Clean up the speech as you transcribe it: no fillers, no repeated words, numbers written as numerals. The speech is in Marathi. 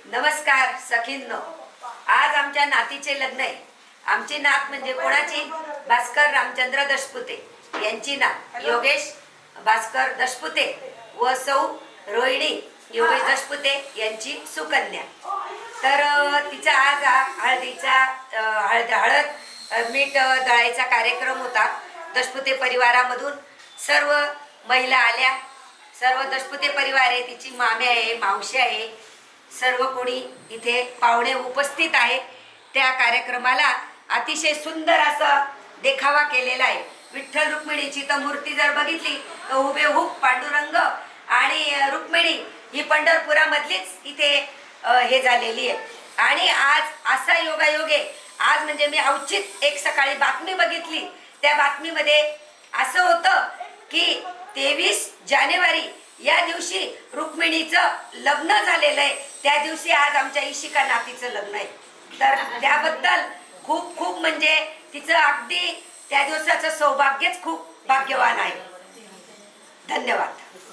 नमस्कार सखींनो, आज आमच्या नातीचे लग्न आहे। आमची नात म्हणजे कोणाची? भास्कर रामचंद्र दशपुते यांची नात योगेश भास्कर दशपुते व सौ रोहिणी योगेश दशपुते यांची सुकन्या। तर तिचा आज हळदीचा हळद मीठ दळायचा कार्यक्रम होता। दशपुते परिवारामधून सर्व महिला आल्या, सर्व दशपुते परिवार आहे, तिची मामे आहे, मावशी आहे, सर्व कोणी इथे पाहुणे उपस्थित आहे। त्या कार्यक्रमाला अतिशय सुंदर असा देखावा केलेला आहे। विठ्ठल रुक्मिणीची तर मूर्ती जर बघितली तर हुबेहूब पांडुरंग आणि रुक्मिणी ही पंढरपुरामधलीच इथे हे झालेली आहे। आणि आज असा योगायोग आहे, आज म्हणजे मी औचित एक सकाळी बातमी बघितली, त्या बातमीमध्ये असं होतं की 23 जानेवारी या दिवशी रुक्मिणीचं लग्न झालेलं आहे। त्या दिवशी आज आमच्या इशिका नातीचं लग्न आहे। तर त्याबद्दल खूप खूप म्हणजे तिचं अगदी त्या दिवसाचं सौभाग्यच खूप भाग्यवान आहे। धन्यवाद।